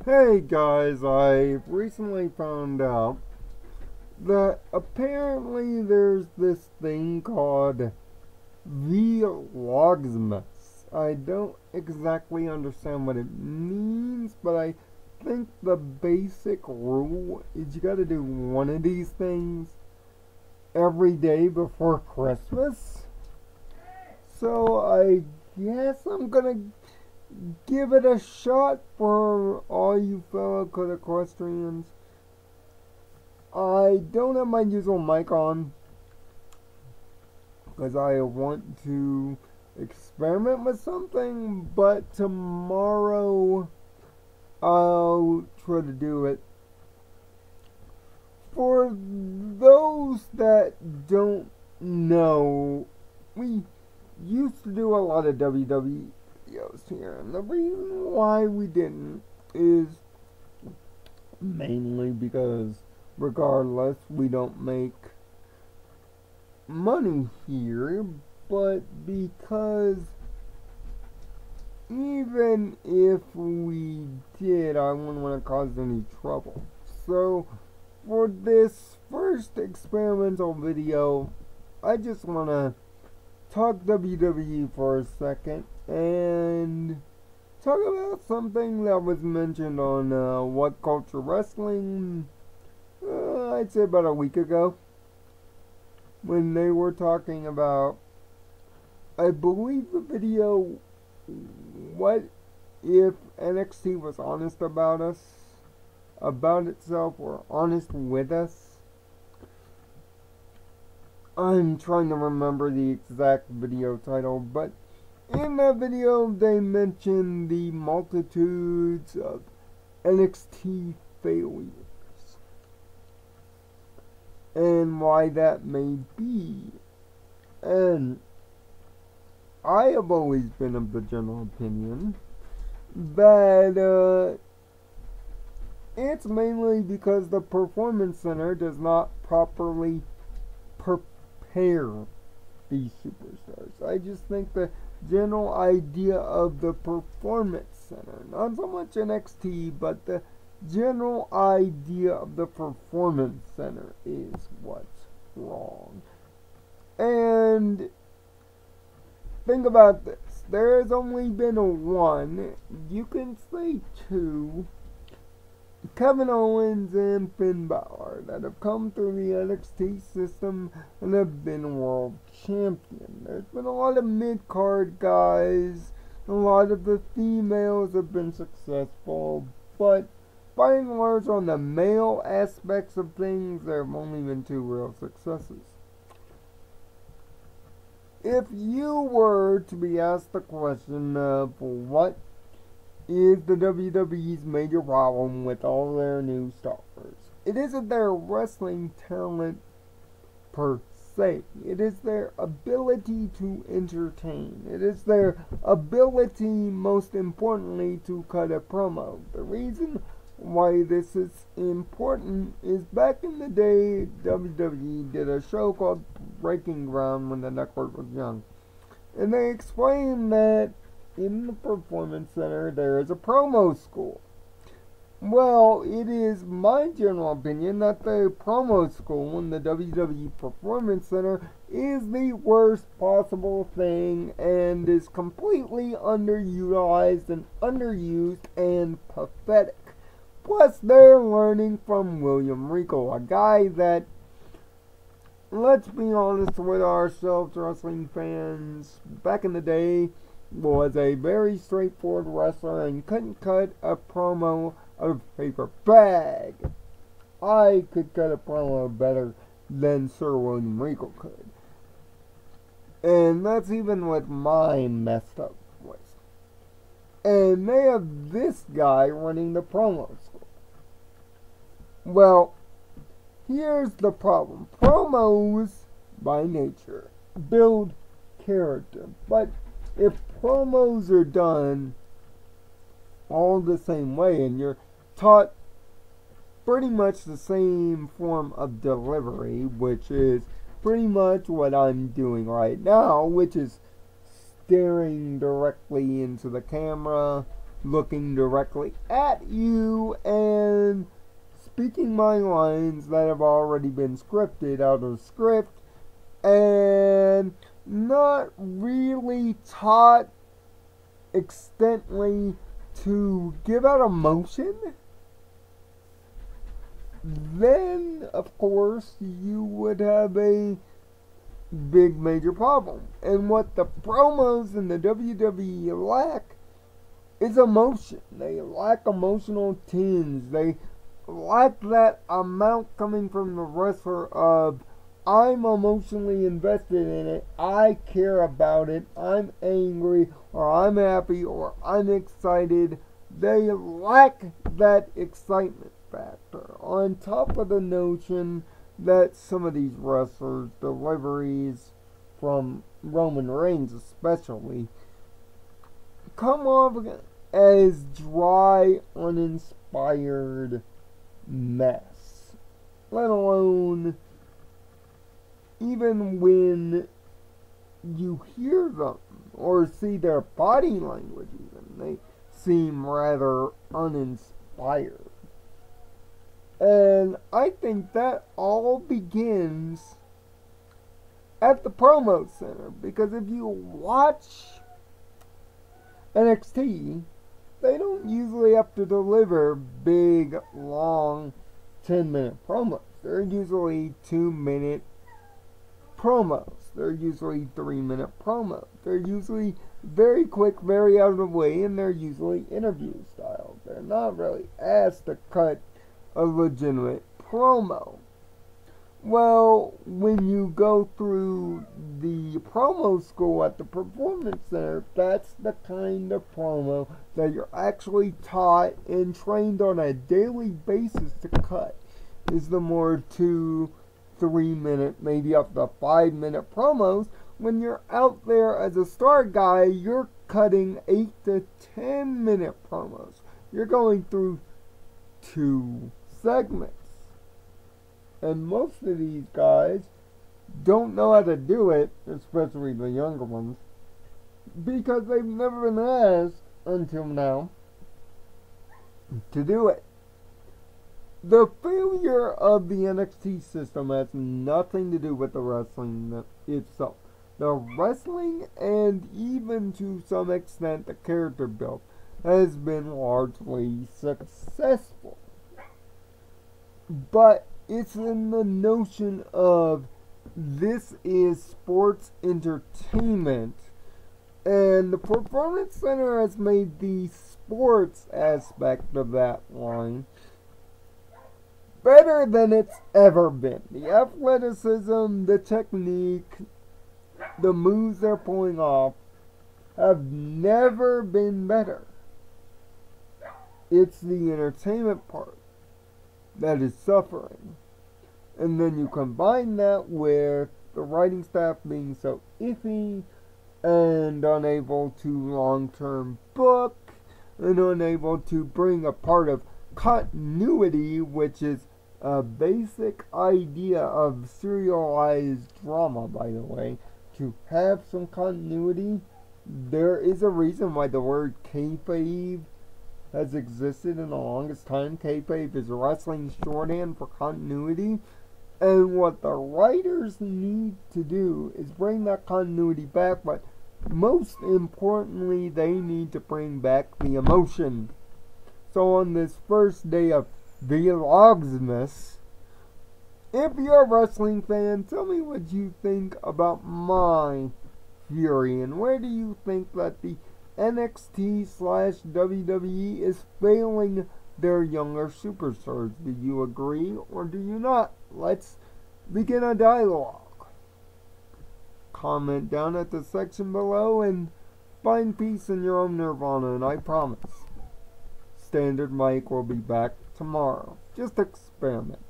Hey guys, I recently found out that apparently there's this thing called Vlogmas. I don't exactly understand what it means, but I think the basic rule is you gotta do one of these things every day before Christmas. So I guess I'm gonna give it a shot for all you fellow equestrians. I don't have my usual mic on because I want to experiment with something, but tomorrow I'll try to do it. For those that don't know, we used to do a lot of WWE videos here, and the reason why we didn't is mainly because regardless we don't make money here, but because even if we did, I wouldn't want to cause any trouble. So for this first experimental video, I just want to talk WWE for a second and talk about something that was mentioned on What Culture Wrestling, I'd say about a week ago, when they were talking about, I believe the video, what if NXT was honest about us, about itself, or honest with us. I'm trying to remember the exact video title, but in that video they mentioned the multitudes of NXT failures and why that may be. And I have always been of the general opinion that it's mainly because the Performance Center does not properly prepare these superstars. I just think the general idea of the Performance Center, not so much NXT, but the general idea of the Performance Center is what's wrong. And think about this. There has only been one, you can say two, Kevin Owens and Finn Balor that have come through the NXT system and have been world champion. There's been a lot of mid-card guys, a lot of the females have been successful, but by and large on the male aspects of things, there have only been two real successes. If you were to be asked the question of what is the WWE's major problem with all their new stars, it isn't their wrestling talent per se. It is their ability to entertain. It is their ability, most importantly, to cut a promo. The reason why this is important is back in the day, WWE did a show called Breaking Ground when the network was young. And they explained that in the Performance Center there is a promo school. Well, it is my general opinion that the promo school in the WWE Performance Center is the worst possible thing and is completely underutilized and underused and pathetic. Plus, they're learning from William Regal, a guy that, let's be honest with ourselves, wrestling fans, back in the day, was a very straightforward wrestler and couldn't cut a promo out of a paper bag. I could cut a promo better than Sir William Regal could. And that's even with my messed up voice. And they have this guy running the promo school. Well, here's the problem. Promos, by nature, build character. But if promos are done all the same way and you're taught pretty much the same form of delivery, which is pretty much what I'm doing right now, which is staring directly into the camera, looking directly at you and speaking my lines that have already been scripted out of script and not really taught extensively to give out emotion, then of course you would have a big major problem. And what the promos in the WWE lack is emotion. They lack emotional tinge. They lack that amount coming from the wrestler of, I'm emotionally invested in it, I care about it, I'm angry, or I'm happy, or I'm excited. They lack that excitement factor. On top of the notion that some of these wrestlers' deliveries, from Roman Reigns especially, come off as dry, uninspired mess. Let alone, even when you hear them or see their body language even, they seem rather uninspired. And I think that all begins at the promo center, because if you watch NXT, they don't usually have to deliver big, long, 10-minute promos. They're usually 2-minute promos. They're usually 3-minute promos. They're usually very quick, very out of the way, and they're usually interview style. They're not really asked to cut a legitimate promo. Well, when you go through the promo school at the Performance Center, that's the kind of promo that you're actually taught and trained on a daily basis to cut. Is the more 2-3 minute, maybe up to 5-minute promos. When you're out there as a star guy, you're cutting 8 to 10-minute promos. You're going through 2 segments. And most of these guys don't know how to do it, especially the younger ones, because they've never been asked, until now, to do it. The failure of the NXT system has nothing to do with the wrestling itself. The wrestling, and even to some extent the character build, has been largely successful. But it's in the notion of, this is sports entertainment, and the Performance Center has made the sports aspect of that line better than it's ever been. The athleticism, the technique, the moves they're pulling off have never been better. It's the entertainment part that is suffering. And then you combine that with the writing staff being so iffy and unable to long-term book and unable to bring a part of continuity, which is a basic idea of serialized drama, by the way, to have some continuity. There is a reason why the word kayfabe has existed in the longest time. Kayfabe is wrestling shorthand for continuity. And what the writers need to do is bring that continuity back, but most importantly, they need to bring back the emotion. So on this first day of Vlogmas, if you're a wrestling fan, tell me what you think about my Fury, and where do you think that the NXT/WWE is failing their younger superstars? Do you agree or do you not? Let's begin a dialogue. Comment down at the section below and find peace in your own nirvana, and I promise Standard Mike will be back tomorrow. Just experiment.